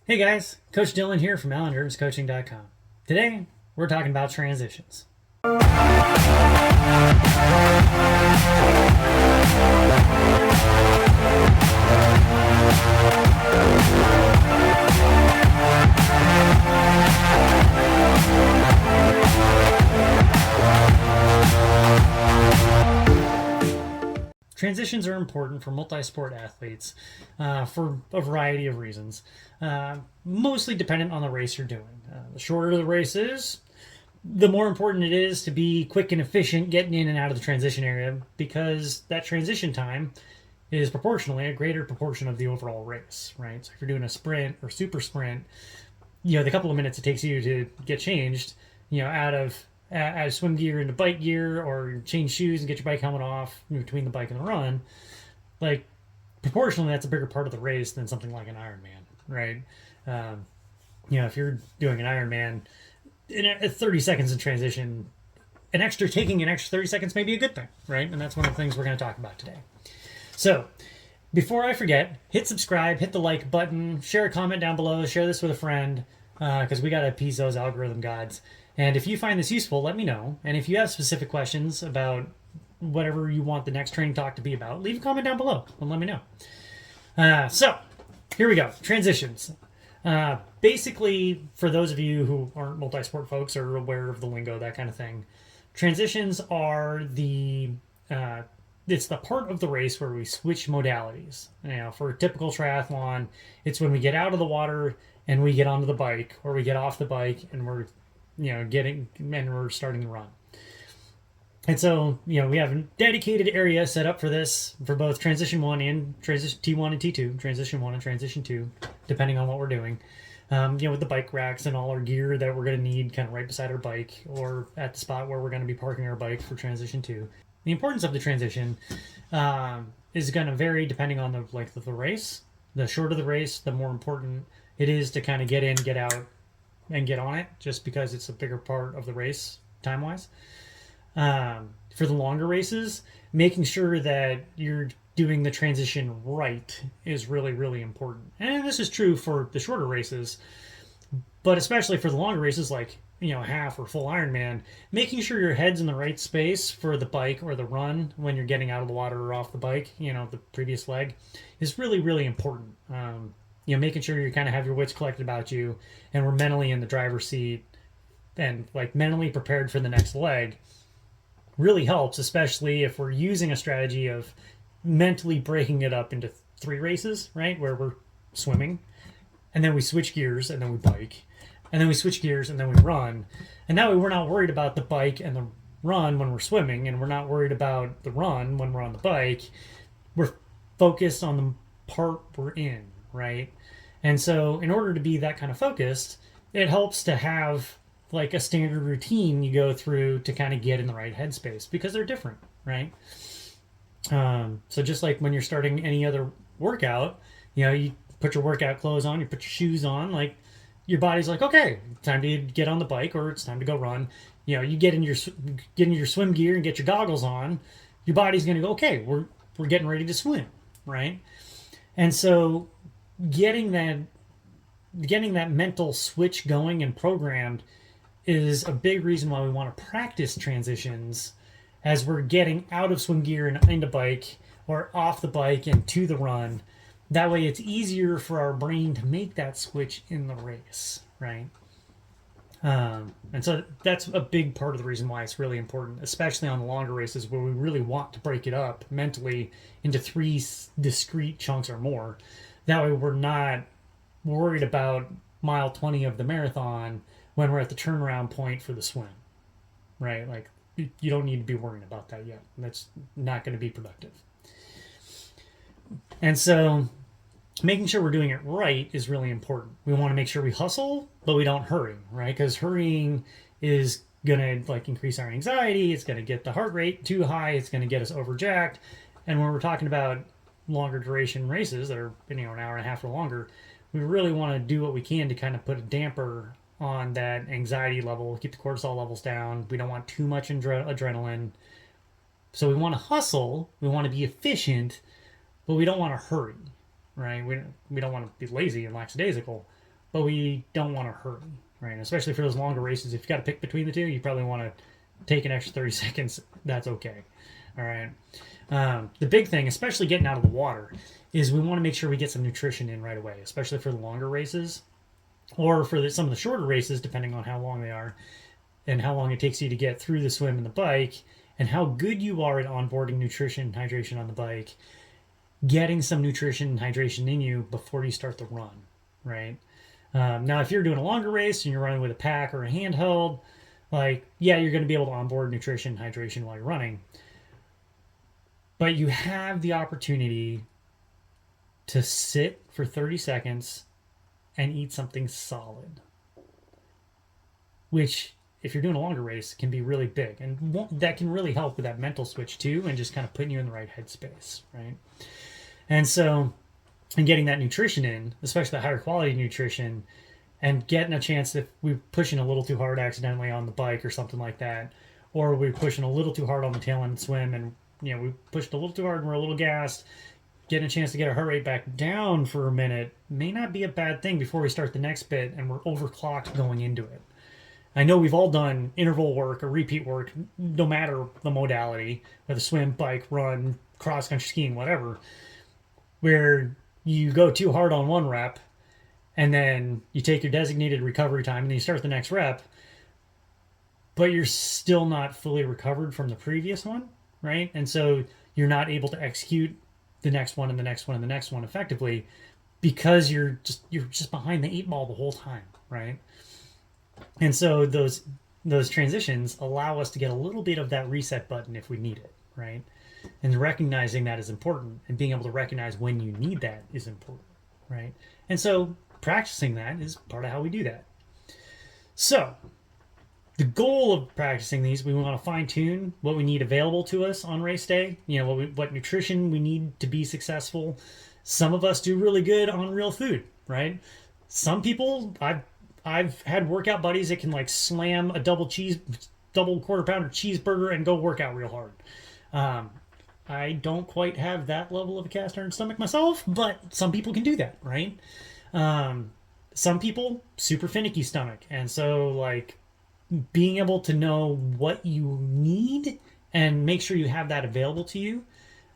Hey guys, Coach Dylan here from AlanDuranceCoaching.com. Today, we're talking about transitions. Transitions are important for multi-sport athletes for a variety of reasons, mostly dependent on the race you're doing. The shorter the race is, the more important it is to be quick and efficient getting in and out of the transition area, because that transition time is proportionally a greater proportion of the overall race, right? So if you're doing a sprint or super sprint, the couple of minutes it takes you to get changed, out of swim gear into bike gear, or change shoes and get your bike helmet off between the bike and the run, like proportionally that's a bigger part of the race than something like an Ironman, right? Um, if you're doing an Ironman, in 30 seconds in transition, taking an extra 30 seconds may be a good thing, right? And that's one of the things we're going to talk about today. So before I forget, hit subscribe, hit the like button, share a comment down below, share this with a friend, because we got to appease those algorithm gods. And if you find this useful, let me know. And if you have specific questions about whatever you want the next training talk to be about, leave a comment down below and let me know. So here we go. Transitions. Basically, for those of you who aren't multi-sport folks or aware of the lingo, that kind of thing, transitions are it's the part of the race where we switch modalities. For a typical triathlon, it's when we get out of the water and we get onto the bike, or we get off the bike and we're starting to run. And so, we have a dedicated area set up for this for both transition 1 and transition T1 and T2, transition 1 and transition 2, depending on what we're doing. With the bike racks and all our gear that we're going to need kind of right beside our bike or at the spot where we're going to be parking our bike for transition 2. The importance of the transition is going to vary depending on the length of the race. The shorter the race, the more important it is to kind of get in, get out, and get on it, just because it's a bigger part of the race time-wise. For the longer races, making sure that you're doing the transition right is really, really important. And this is true for the shorter races, but especially for the longer races like half or full Ironman, making sure your head's in the right space for the bike or the run when you're getting out of the water or off the bike, the previous leg, is really, really important. Making sure you kind of have your wits collected about you and we're mentally in the driver's seat and mentally prepared for the next leg really helps, especially if we're using a strategy of mentally breaking it up into 3 races, right? Where we're swimming and then we switch gears and then we bike and then we switch gears and then we run. And that way we're not worried about the bike and the run when we're swimming, and we're not worried about the run when we're on the bike. We're focused on the part we're in, right? And so in order to be that kind of focused, it helps to have a standard routine you go through to kind of get in the right headspace, because they're different, right? So just like when you're starting any other workout, you put your workout clothes on, you put your shoes on, your body's like, okay, time to get on the bike, or it's time to go run. You get in your swim gear and get your goggles on. Your body's going to go, okay, we're getting ready to swim, right? And so getting that mental switch going and programmed is a big reason why we want to practice transitions as we're getting out of swim gear and into bike, or off the bike and to the run. That way it's easier for our brain to make that switch in the race, right? And so that's a big part of the reason why it's really important, especially on the longer races where we really want to break it up mentally into 3 discrete chunks or more. That way we're not worried about mile 20 of the marathon when we're at the turnaround point for the swim, right? You don't need to be worrying about that yet. That's not going to be productive. And so making sure we're doing it right is really important. We want to make sure we hustle, but we don't hurry, right? Because hurrying is going to increase our anxiety. It's going to get the heart rate too high. It's going to get us overjacked. And when we're talking about longer duration races that are an hour and a half or longer, we really want to do what we can to kind of put a damper on that anxiety level, keep the cortisol levels down. We don't want too much adrenaline. So we want to hustle, we want to be efficient, but we don't want to hurry, right? We don't want to be lazy and lackadaisical. but we don't want to hurry, right? Especially for those longer races. If you've got to pick between the two, you probably want to take an extra 30 seconds. That's okay. All right. The big thing, especially getting out of the water, is we want to make sure we get some nutrition in right away, especially for the longer races or for some of the shorter races, depending on how long they are and how long it takes you to get through the swim and the bike and how good you are at onboarding nutrition and hydration on the bike. Getting some nutrition and hydration in you before you start the run, right? Now, if you're doing a longer race and you're running with a pack or a handheld, yeah, you're going to be able to onboard nutrition and hydration while you're running. But you have the opportunity to sit for 30 seconds and eat something solid, which, if you're doing a longer race, can be really big. And that can really help with that mental switch too, and just kind of putting you in the right headspace, right? And so, and getting that nutrition in, especially the higher quality nutrition, and getting a chance if we're pushing a little too hard accidentally on the bike or something like that, or we're pushing a little too hard on the tail end swim and we pushed a little too hard and we're a little gassed, getting a chance to get our heart rate back down for a minute may not be a bad thing before we start the next bit and we're overclocked going into it. I know we've all done interval work or repeat work, no matter the modality, whether swim, bike, run, cross-country skiing, whatever, where you go too hard on one rep and then you take your designated recovery time and then you start the next rep, but you're still not fully recovered from the previous one, right? And so you're not able to execute the next one and the next one and the next one effectively because you're just behind the 8 ball the whole time, right? And so those transitions allow us to get a little bit of that reset button if we need it, right? And recognizing that is important, and being able to recognize when you need that is important, right? And so practicing that is part of how we do that. So the goal of practicing these, we want to fine tune what we need available to us on race day. What nutrition we need to be successful. Some of us do really good on real food, right? Some people, I've had workout buddies that can slam a double quarter pounder cheeseburger and go work out real hard. I don't quite have that level of a cast iron stomach myself, but some people can do that, right? Some people, super finicky stomach. And so being able to know what you need and make sure you have that available to you.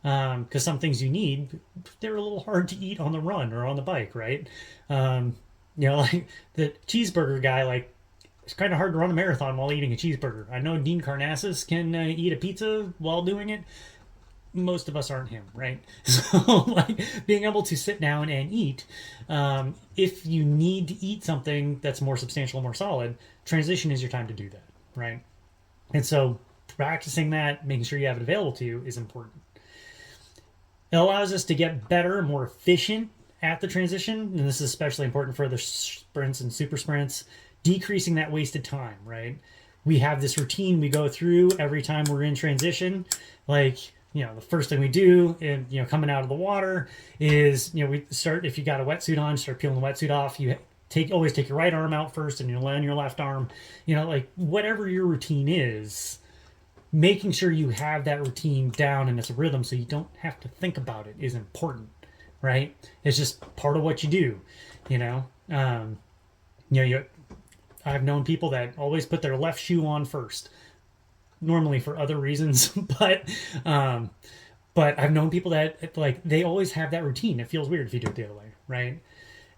Because some things you need, they're a little hard to eat on the run or on the bike, right? The cheeseburger guy, it's kind of hard to run a marathon while eating a cheeseburger. I know Dean Karnassus can eat a pizza while doing it. Most of us aren't him, right? So, being able to sit down and eat, if you need to eat something that's more substantial, more solid, transition is your time to do that, right? And so, practicing that, making sure you have it available to you is important. It allows us to get better, more efficient at the transition, and this is especially important for the sprints and super sprints, decreasing that wasted time, right? We have this routine we go through every time we're in transition. The first thing we do, coming out of the water is, we start, if you got a wetsuit on, start peeling the wetsuit off. You always take your right arm out first and you land your left arm. Whatever your routine is, making sure you have that routine down and it's a rhythm so you don't have to think about it is important, right? It's just part of what you do, I've known people that always put their left shoe on first, normally for other reasons, but I've known people that they always have that routine. It feels weird if you do it the other way, right?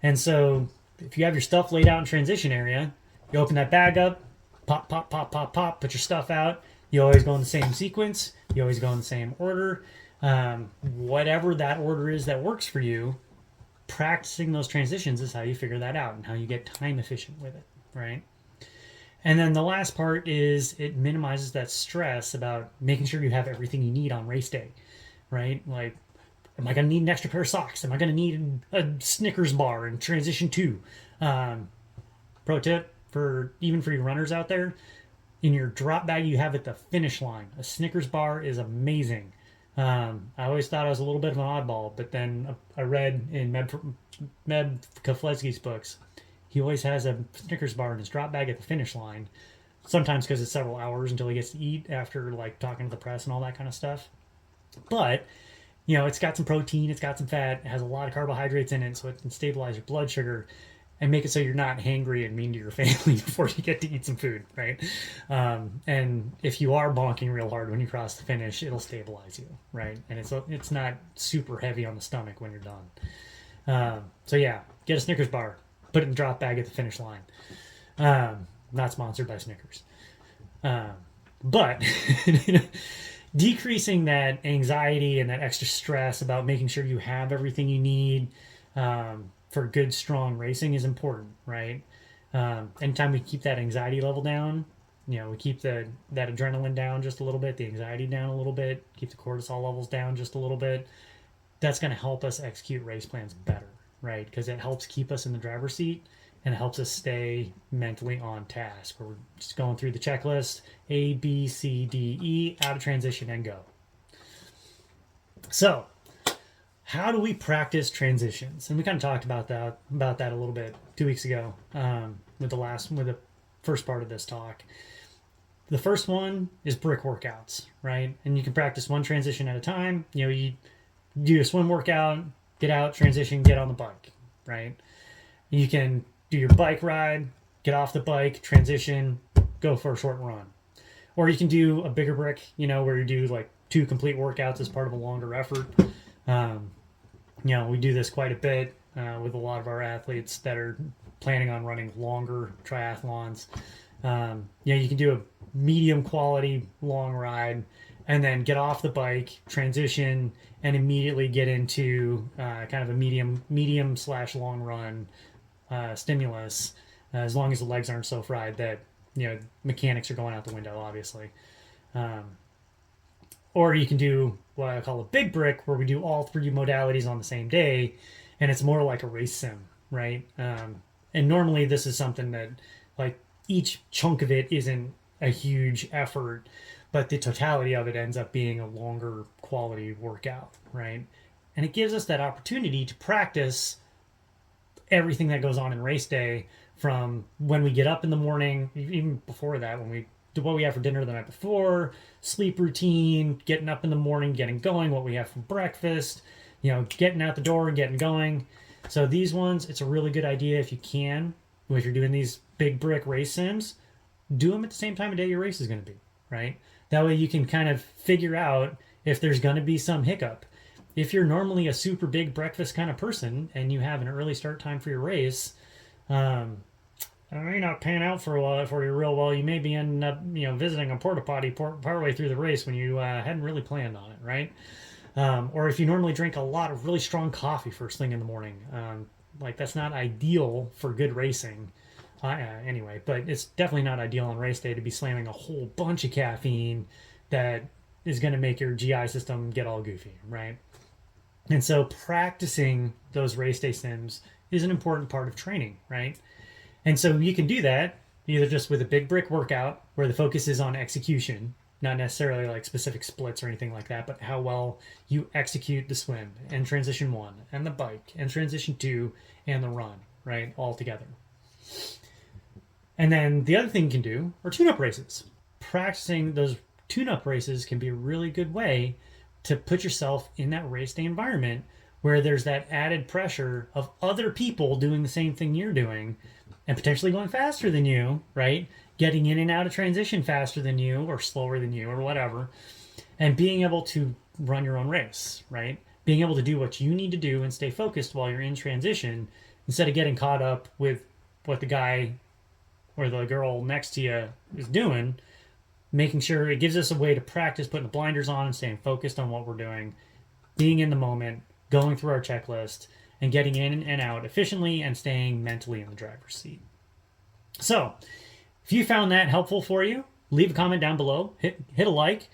And so if you have your stuff laid out in transition area, you open that bag up, pop, pop, pop, pop, pop, put your stuff out. You always go in the same sequence. You always go in the same order. Whatever that order is that works for you, practicing those transitions is how you figure that out and how you get time efficient with it, right? And then the last part is it minimizes that stress about making sure you have everything you need on race day, right? Am I going to need an extra pair of socks? Am I going to need a Snickers bar in transition 2? Pro tip even for your runners out there, in your drop bag you have at the finish line, a Snickers bar is amazing. I always thought I was a little bit of an oddball, but then I read in Meb Keflezighi's books, he always has a Snickers bar in his drop bag at the finish line, sometimes because it's several hours until he gets to eat after talking to the press and all that kind of stuff. But it's got some protein, it's got some fat, it has a lot of carbohydrates in it, so it can stabilize your blood sugar. and make it so you're not hangry and mean to your family before you get to eat some food, right? And if you are bonking real hard when you cross the finish, it'll stabilize you, right? And it's not super heavy on the stomach when you're done. So yeah, get a Snickers bar, put it in the drop bag at the finish line. Not sponsored by Snickers. But decreasing that anxiety and that extra stress about making sure you have everything you need for good, strong racing is important, right? Anytime we keep that anxiety level down, we keep that adrenaline down just a little bit, the anxiety down a little bit, keep the cortisol levels down just a little bit, that's going to help us execute race plans better, right? Because it helps keep us in the driver's seat and it helps us stay mentally on task. We're just going through the checklist, A, B, C, D, E, out of transition, and go. So, how do we practice transitions? And we kind of talked about that a little bit 2 weeks ago with the first part of this talk. The first one is brick workouts, right? And you can practice one transition at a time. You do a swim workout, get out, transition, get on the bike, right? You can do your bike ride, get off the bike, transition, go for a short run. Or you can do a bigger brick, where you do like 2 complete workouts as part of a longer effort. We do this quite a bit with a lot of our athletes that are planning on running longer triathlons. You can do a medium quality long ride and then get off the bike, transition, and immediately get into kind of a medium/long run stimulus, as long as the legs aren't so fried that mechanics are going out the window, obviously. Or you can do what I call a big brick, where we do all 3 modalities on the same day, and it's more like a race sim, right? And normally this is something that, like, each chunk of it isn't a huge effort, but the totality of it ends up being a longer quality workout, right? And it gives us that opportunity to practice everything that goes on in race day, from when we get up in the morning, even before that, when we do what we have for dinner the night before, sleep routine, getting up in the morning, getting going, what we have for breakfast, getting out the door and getting going. So these ones, it's a really good idea if you're doing these big brick race sims, do them at the same time of day your race is going to be, right? That way you can kind of figure out if there's going to be some hiccup. If you're normally a super big breakfast kind of person and you have an early start time for your race, it may not pan out for you real well. You may be ending up, visiting a porta potty partway through the race when you hadn't really planned on it, right? Or if you normally drink a lot of really strong coffee first thing in the morning, that's not ideal for good racing. Anyway, but it's definitely not ideal on race day to be slamming a whole bunch of caffeine that is going to make your GI system get all goofy, right? And so practicing those race day sims is an important part of training, right? And so you can do that either just with a big brick workout where the focus is on execution, not necessarily like specific splits or anything like that, but how well you execute the swim and transition 1 and the bike and transition 2 and the run, right? All together. And then the other thing you can do are tune-up races. Practicing those tune-up races can be a really good way to put yourself in that race day environment where there's that added pressure of other people doing the same thing you're doing and potentially going faster than you, right? Getting in and out of transition faster than you or slower than you or whatever, and being able to run your own race, right? Being able to do what you need to do and stay focused while you're in transition instead of getting caught up with what the guy or the girl next to you is doing. Making sure it gives us a way to practice putting the blinders on and staying focused on what we're doing, being in the moment, going through our checklist, and getting in and out efficiently and staying mentally in the driver's seat. So, if you found that helpful for you, leave a comment down below, hit a like,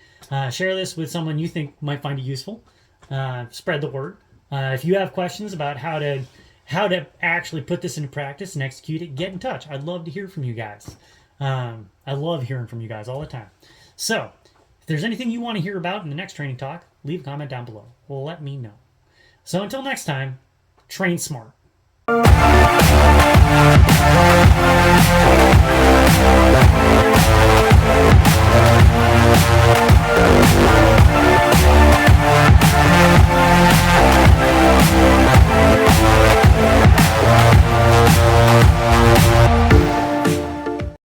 share this with someone you think might find it useful, spread the word. If you have questions about how to actually put this into practice and execute it, get in touch. I'd love to hear from you guys. I love hearing from you guys all the time. So, if there's anything you want to hear about in the next training talk, leave a comment down below. Let me know. So until next time, train smart.